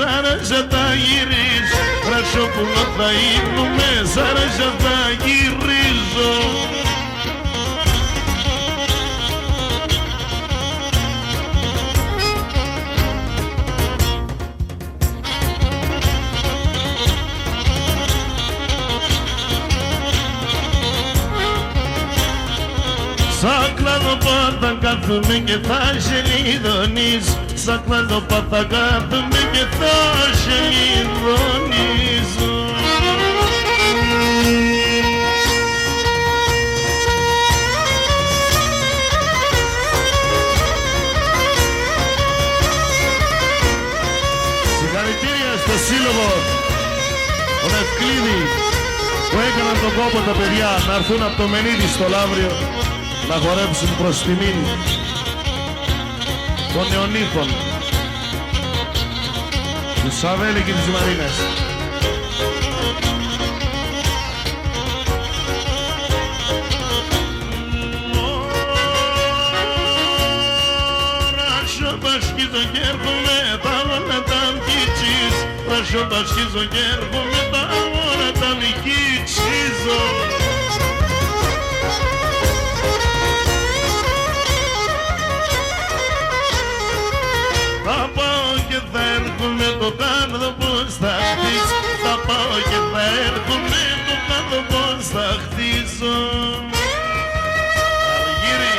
Σαράζα τα γυρίζ, Ρασόπουλο θα ήμνουνε, Σαράζα θα γυρίζω. Σαν κλαδοπάτα κάθομαι και θα σελίδωνεις, σαν κλαδοπάτα κάθομαι και θα σελίδωνίζω. Συγχαρητήρια στο σύλλογο τον Ευκλήδη που έκαναν τον κόπο τα παιδιά να έρθουν από το Μενίδη στο Λαύριο να χορέψουν προς τιμή των νεονύχων του Σαβέλη και της Μαρίνας. Ρασοπασχίζω και έρχομαι τα όλα τα μκίτσις, Ρασοπασχίζω και έρχομαι τα όλα τα μκίτσιζω. Θα πάω και θα έρχομαι το κάτω πως θα χτίσω, θα πάω και θα έρχομαι το κάτω πως θα χτίσω. Αργύρι.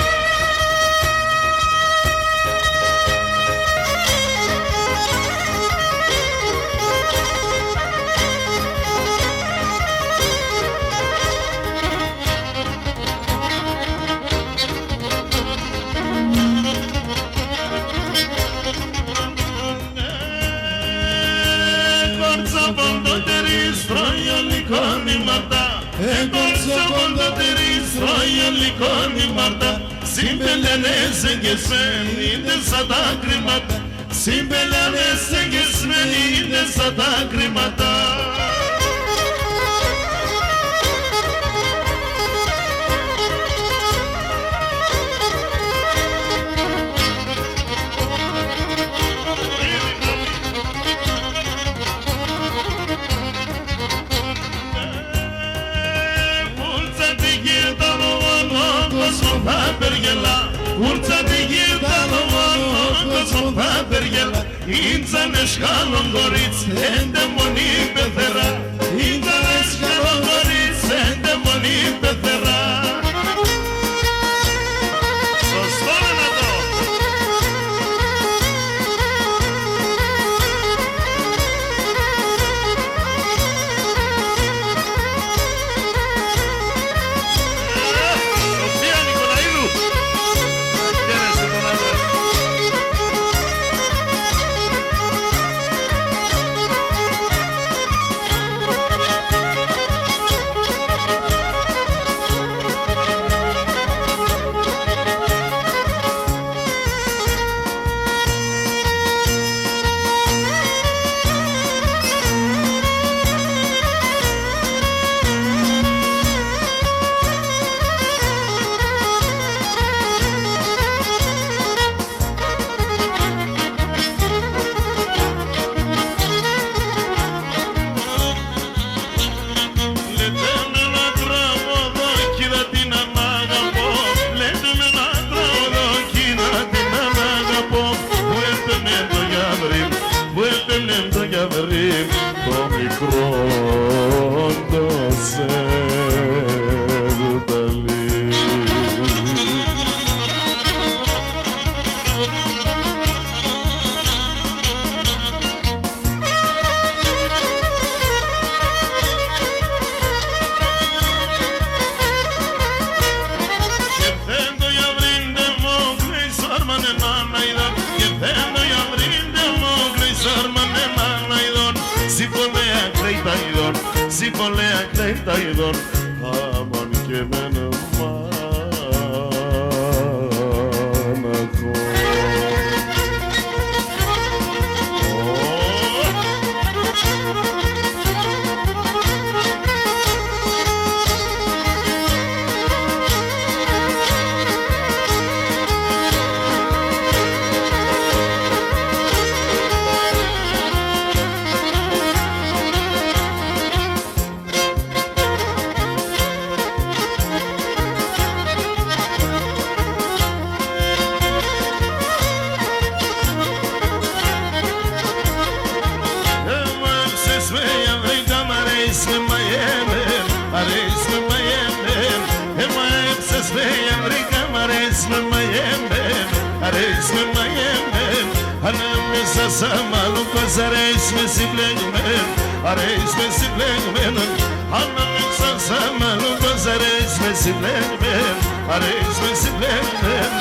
Συμπελιανές εγγεσμένοι σαν τα κρύματα, συμπελιανές εγγεσμένοι σαν τα κρύματα. Θα περγελά, ούρτσα τη γύρτα ο κόσμο θα περγελά. Ήτζανε σχάλον κορίτς, έντε μονή πεθερά. Ήτζανε σχάλον κορίτς, έντε μονή πεθερά. Σωστό είναι αυτό. Συμπολέα κλαίτα ειδών, άμαν και μένα μάναχο. αρέσει με μαγεμέν, ανάμεσα σ' αμάλου πως αρέσει με συμπλεγμέν, αρέσει με συμπλεγμέν, ανάμεσα σ' αμάλου πως αρέσει με συμπλεγμέν, αρέσει με συμπλεγμέν.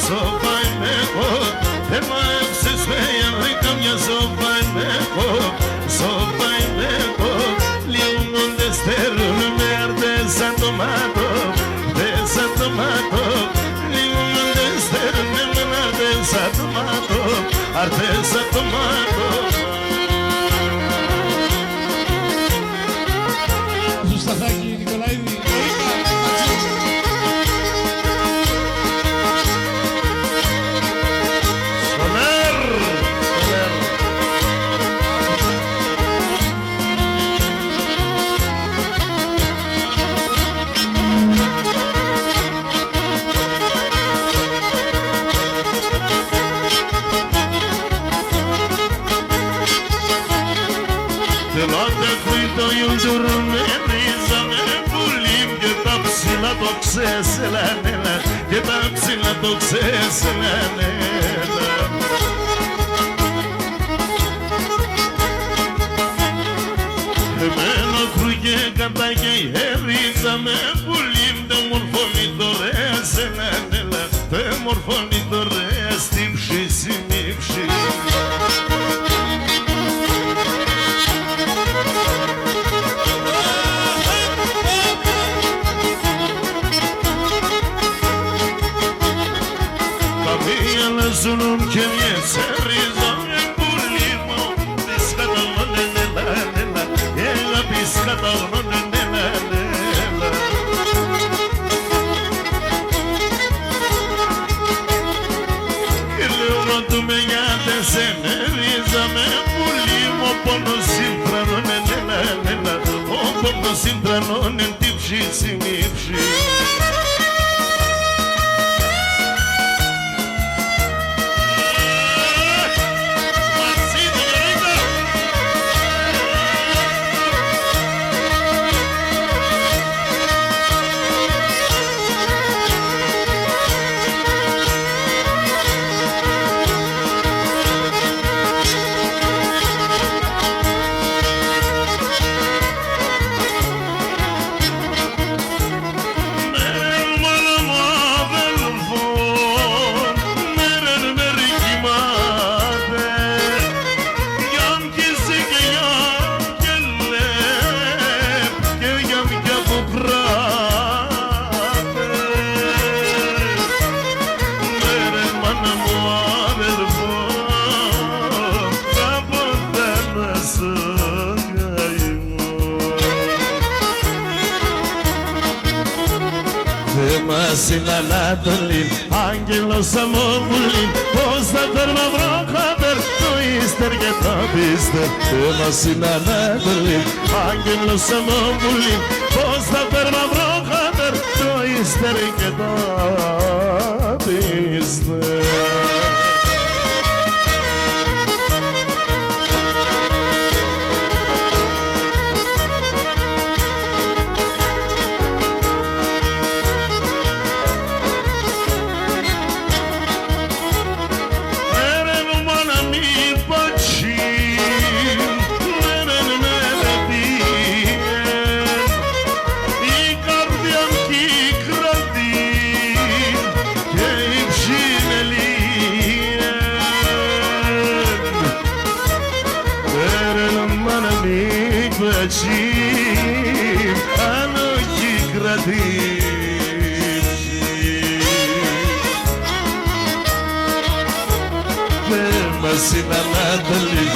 Σοφά είμαι εγώ, δεν μ' άφησες με η καμιά σοφά είμαι εγώ, σοφά είμαι εγώ. Λίγο δεν στερούν με αρτές σαν το μάτο, αρτές σαν το μάτο. Λίγο δεν στερούν με αρτές σαν το μάτο, αρτές σαν το μάτο. Σου Σταθάκη Νικολαίδη. Το ξέσλανε, και τα ψηλά το ξέσλανε. Εμένα κρούγε κατά και έριδα με πουλήν, τε μορφώνει το ρε σελάνε, τε μορφώνει το ρε στην ψήση μη ψήση. Ζουνούν και μια σερίζα με πουλί μου, της καταγνώνε νέλα νέλα, έλα της καταγνώνε νέλα νέλα. Και λέω ρωτούμε γιατί σε νερίζα με πουλί μου, πόνος συμπρανώνε νέλα νέλα, ο πόνος συμπρανώνε τη ψήση μη ψήση. Είναι Ανατολή, άγγελος αμόβουλη, πως θα τέρμα βροχάτερ, το ύστερ και το πίστερ. Εμάς είναι Ανατολή, άγγελος αμόβουλη, πως θα τέρμα βροχάτερ, το ύστερ και το πίστερ. Αν όχι κρατήσει Masina Natalie,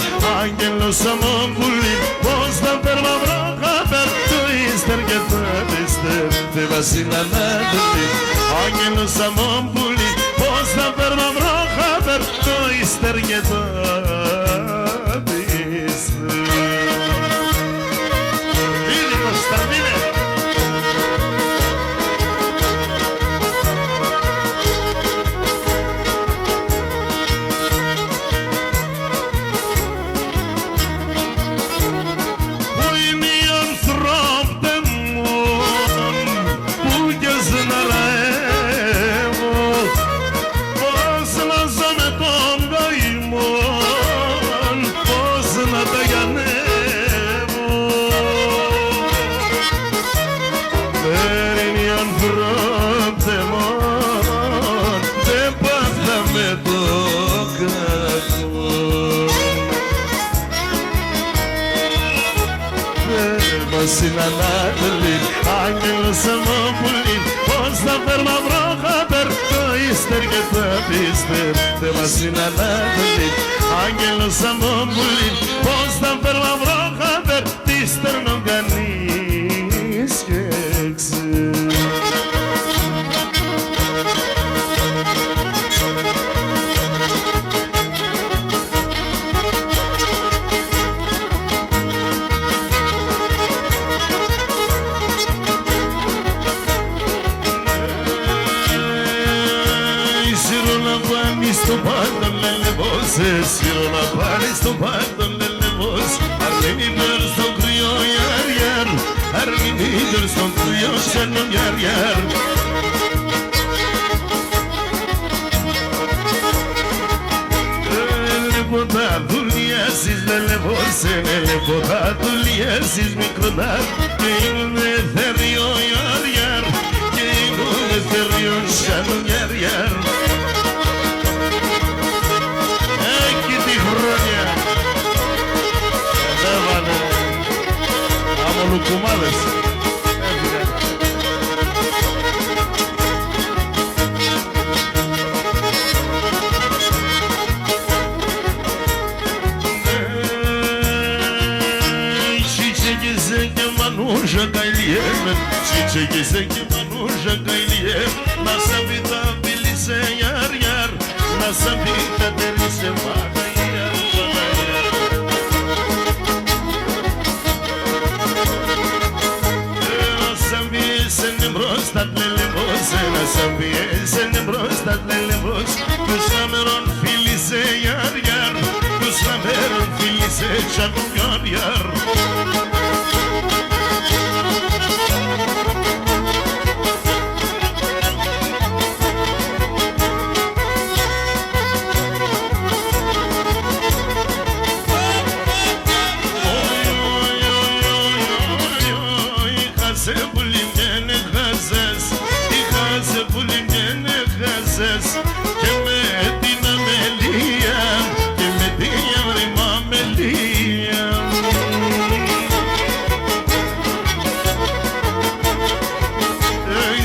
Angelus Amambuli, Posta per la broca per Twister che Twister, te Masina Natalie, Angelus Amambuli, Posta per la broca per Twister che Twister. Vidi questa vine. Masina Natalie, Angelus Amambuli, Posta per la broca per Twister che Twister, te Masina Natalie, Angelus Amambuli, Posta per la broca per Twister non canisce. Stupando nelle voci, Siro la pari stupando nelle voci, Arlini per sto crio iar, Arlini per sto crio scenno iar. Nelle votato liesis nelle voci, nelle votato liesis micronar, che in etherio iar, che in etherio scenno iar. Lukumales. Çiçek manuşa gayliyem, çiçek manuşa gayliyem, nasıl bir da bilise yar yar, nasıl bir da delise bana yar bana yar. Senin brostat lele vos, nasıl bir senin brostat lele vos, Kuslameron filise yar yar, Kuslameron filise canım yar yar.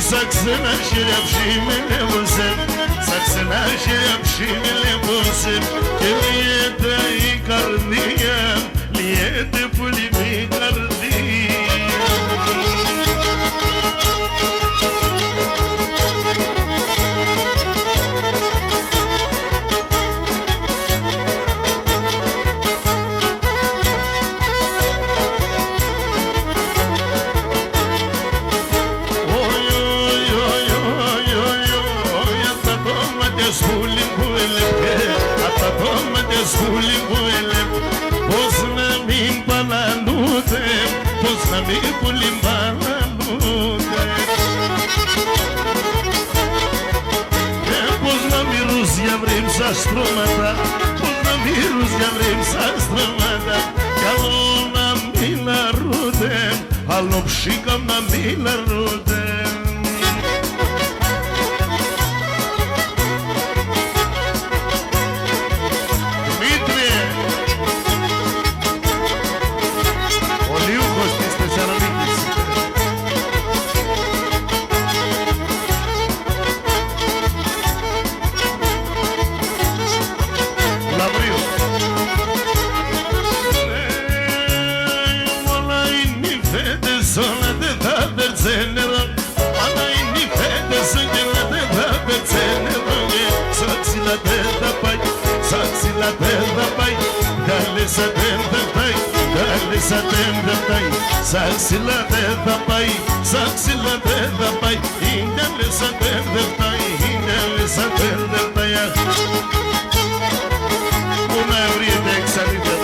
Saksına şirapşimile vursun, saksına şirapşimile vursun, Liyete ikardiyem, liyete pulimi ikardiyem. Schooling buelem, posna min palanute, posna min pulim palanute. Posna mi Rusya vrem sa stromata, posna mi Rusya vrem sa stromata. Kalona mila rudem, alopshikam na mila rudem. Lavrio. să te îndreptai, saxila de tapai, saxila de tapai, indele să te îndreptai, indele să te îndreptai. Bună eurie de exalită.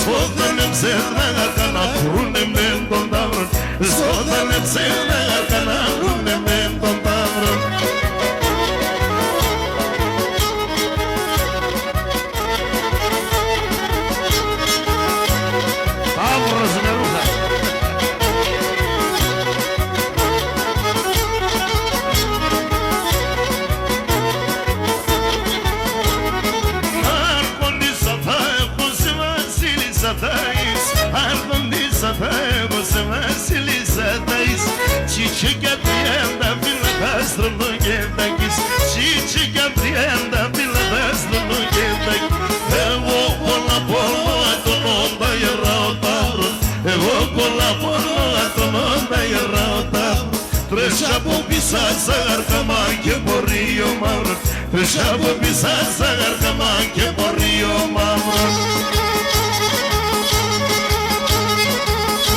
Sfodanem zelna kana kurunem mendon davron, sfodanem zelna kana kurunem mendon davron. Vamos, Meruja. Çiçek da bila dasrını gevdakis, çiçek da bila dasrını gevdak. Evo kola polo atononda yarautar, evo kola polo atononda yarautar. Treșa po pisat sagar kaman ke borio mamr, treșa po pisat sagar kaman ke borio mamr.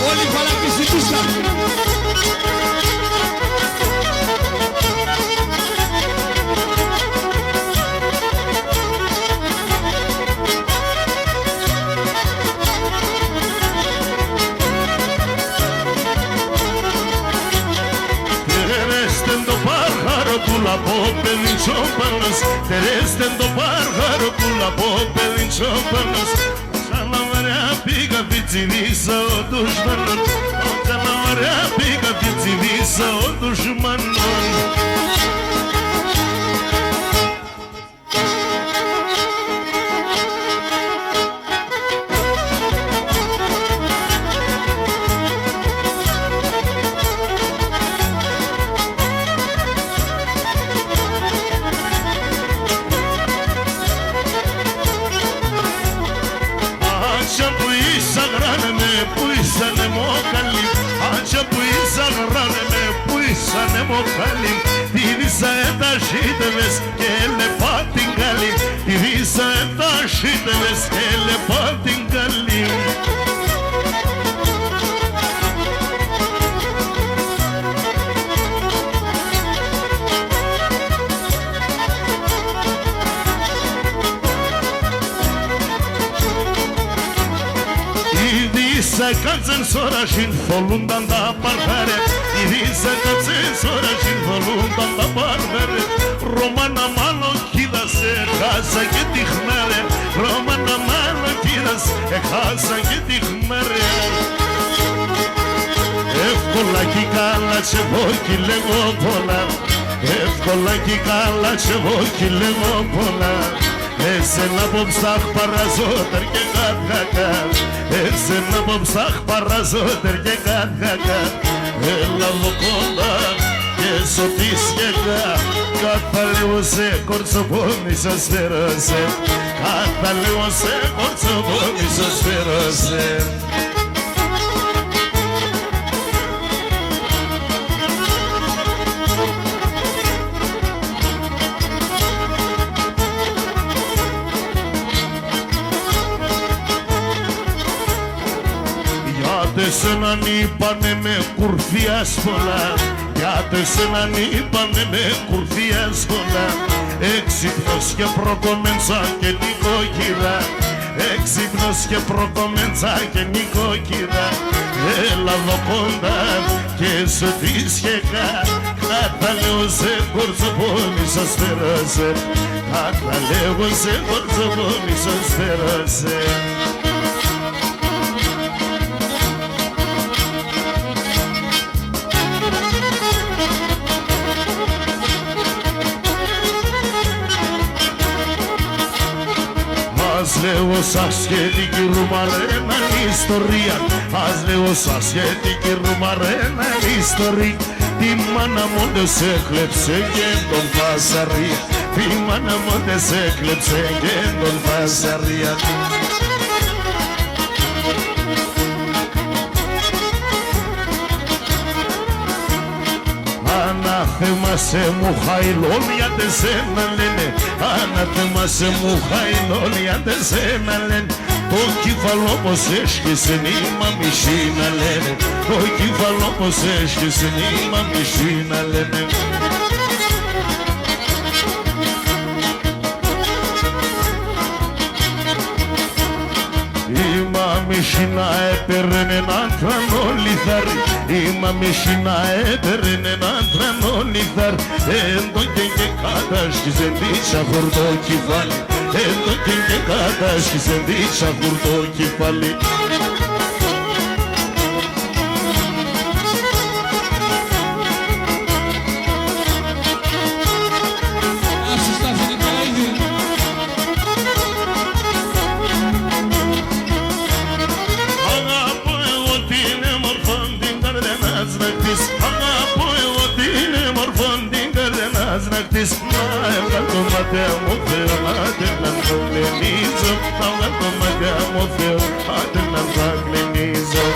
Όλοι φαλά πισιτούσαν. Pula pope din çobanız, teresten do pájaro pula pope din çobanız. Canavară pică vițivisa o dușmanul, canavară pică vițivisa o dușmanul. Divisa e ta și te vezi că le poate încăli, divisa e ta și te vezi că le poate încăli. Divisa canță-n sora și-n folundan da parcare, divisa canță-n sora și-n folundan da parcare. Romana malo kidas e casa que tihnare, Romana malo kidas e casa que tihnare. Εύκολα κι καλά σε βόκι λέγω πολλά, εύκολα κι καλά σε βόκι λέγω πολλά. Εσένα ποψάχ παραζότερ και κατχακά, εσένα ποψάχ παραζότερ και κατχακά. Έλα μου κοντά και σωτής γεγά, κατά λίγο σε κορτσοπόνισα σφαίρωσε, κατά λίγο σε κορτσοπόνισα σφαίρωσε. Γιατί σέναν είπανε με κουρφίας πολλά, γιατί σέναν είπανε με κουρφίας πολλά. Έξυπνος και προκομμένσα και νοικοκυρά, έξυπνος και προκομμένσα και νοικοκυρά. Έλα εδώ κοντά και σου φύσχεκα, κατά λέω σε κορτσοπόνι σας φέρασε, κατά λέω σε κορτσοπόνι σας φέρασε. Ας λέω σας σχετική ρουμαρένα ιστορία, ας λέω σας σχετική ρουμαρένα ιστορία. Τη μάνα μου δεν σε έκλεψε και τον Φασαρία, τη μάνα μου δεν σε έκλεψε και τον Φασαρία. Ανάθεμα σε μου χαϊλόλια τε σένα λένε, ανάθεμα σε μου χαϊλόλια τε σένα λένε. Το κύφαλο πως έσχεσαι νήμα μισή να λένε, το κύφαλο πως έσχεσαι νήμα μισή να λένε. Η μαμισίνα έπαιρνε έναν τρανόλιθαρ, η μαμισίνα έπαιρνε έναν τρανόλιθαρ. Έντο και κατάσχιζε δίσα χορτό κεφάλι, έντο και κατάσχιζε δίσα χορτό κεφάλι. Να έβγαλ' το μάτια μου Θεό, άντε να το γλενίζω, να έβγαλ' το μάτια μου Θεό, άντε να το γλενίζω.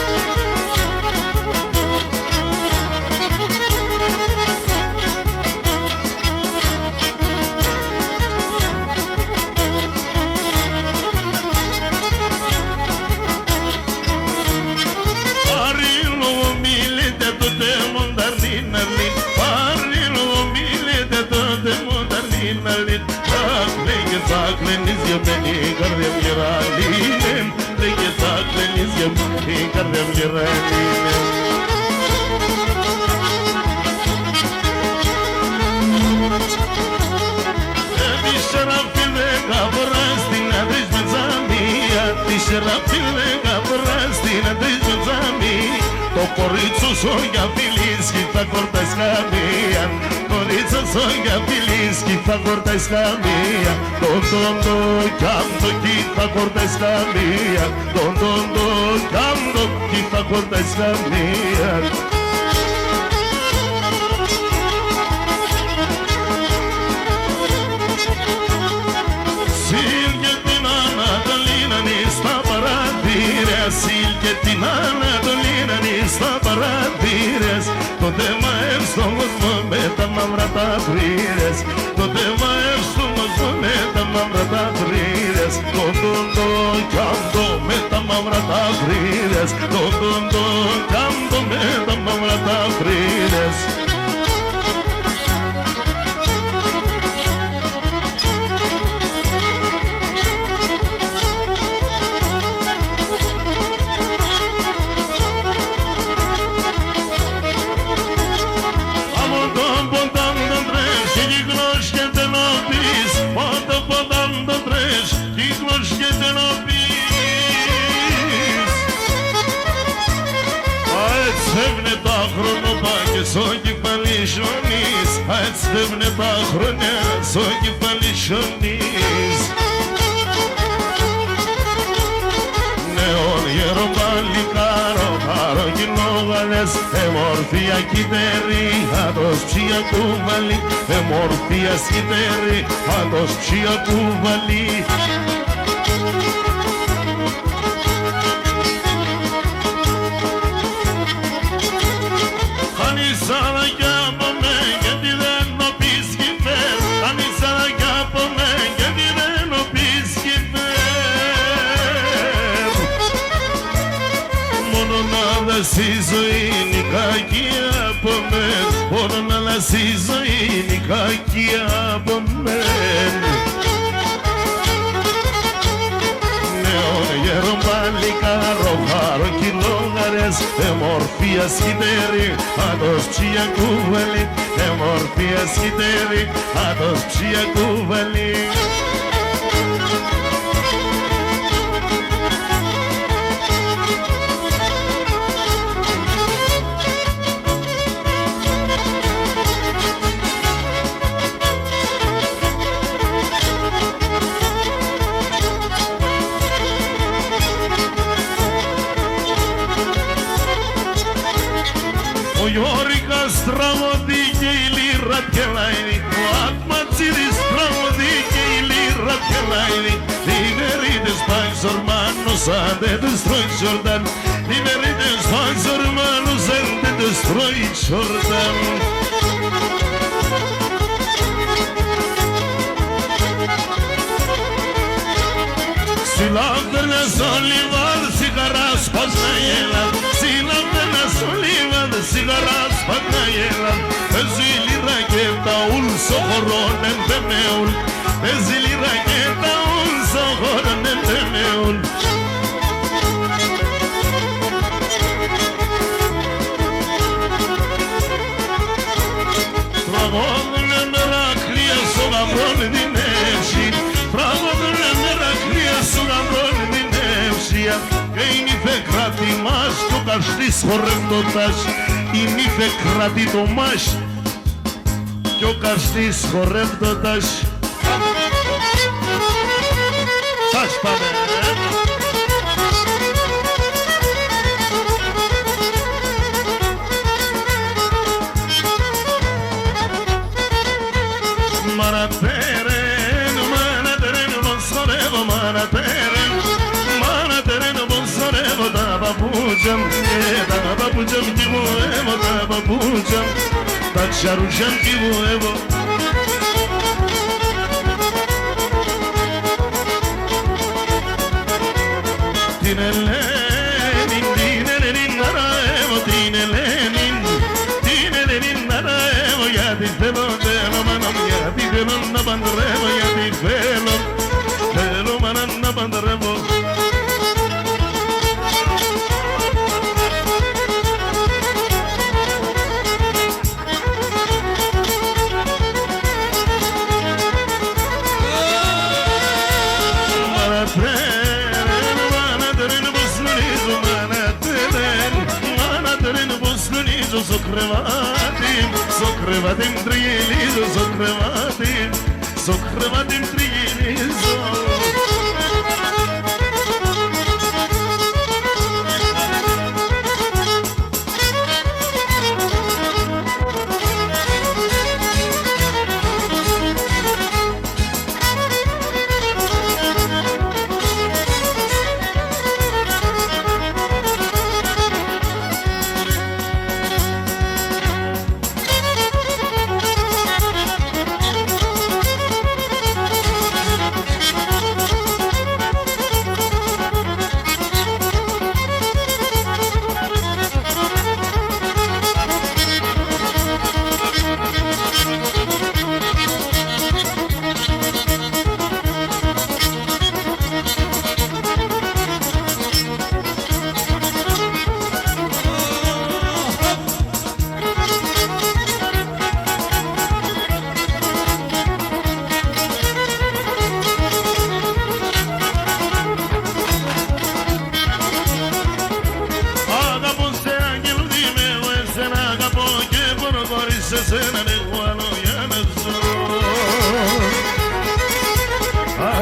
Θα κλαίνεις για μені η καρδιά μου γεράλη είναι, λέγε θα κλαίνεις για μені η καρδιά μου γεράλη είναι. Τέσσερα φίλεγα φορά στην αντρής με τζαμία, τέσσερα φίλεγα φορά στην αντρής με τζαμία. Το κορίτσο σου για φιλίσκει θα κορτάς καμία, κορίτσο σου για φιλίσκει θα κορτάς καμία. Τον κάντο κι θα κορτάς καμία, τον κάντο κι θα κορτάς καμία. Σίλ και την Ανατολίνα στα παρατήρια, σίλ και την Ανατολίνα στα παρατήρες. Το θέμα στον κόσμο με τα μαύρα τα βρήρες, το θέμα στον κόσμο με τα μαύρα τα βρήρες. Το κάντο με τα μαύρα τα βρήρες, το κάντο με τα μαύρα τα βρήρες. Στο κεφάλι σιωνείς, έτσι φεύγουνε τα χρόνια στο κεφάλι σιωνείς. Νεόν γερό παλικάρο, καροκινόγαλες, εμορφία κύτερη, άτος ψία κουβαλή, εμορφία σκύτερη, άτος ψία κουβαλή. αλλάξει η ζωή είναι η κακία από μεν. Όταν αλλάξει η ζωή είναι η κακία από μεν. Νέον γέρον παλικάρο χάρο κιλόγαρες, εμορφία σκητέρι, άτος ψία κουβαλή, εμορφία σκητέρι, άτος ψία κουβαλή. Ο Γιώρικας τραγωδεί και η λύρα πκελάει, ο Ατματσίδης τραγωδεί και η λύρα πκελάει. Λιβερίτες πάει σορμάνος αν δεν τους τρώει Τζορντάν, λιβερίτες πάει σορμάνος αν δεν τους τρώει Τζορντάν. Συλλάβδερνα στο λιβάδι σιγαρά σπάσνα γέλα, συλλάβδερνα στο λιβάδι σιγαρά σπάσνα γέλα. Παίζει λίρα και τα ουλ στο χωρόν εμπεμεούλ, παίζει λίρα και τα ουλ στο χωρόν εμπεμεούλ. Τραγώδουνε μερακλία στο γαμπρόν την εύση, τραγώδουνε μερακλία στο γαμπρόν την εύσια. Και η νύφε κράτη μας το καστής χορεύοντας, η νύφε κράτη το μας και ο καστής χορεύοντας. Σας πάμε! Μανατέρεν, μανατέρεν, πως χορεύω μανατέρεν, μανατέρεν, πως χορεύω τα παπούτσια μου, τα παπούτσια μου κυβουεύω, τα παπούτσια μου, τα τσαρούτσια μου κυβουεύω. Την Ελένη, την Ελένη να ραεύω, την Ελένη, την Ελένη να ραεύω, γιατί θέλω, θέλω μάνα μου, γιατί θέλω να παντρεύω, γιατί θέλω, θέλω μάνα να παντρεύω. Στο κρεβάτι μ' τριγυρίζω, στο κρεβάτι μ' τριγυρίζω.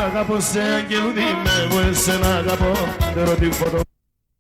Αγαπώ σε αγγελούδι με εγώ εσένα αγαπώ, δεν ρωτή φωτό.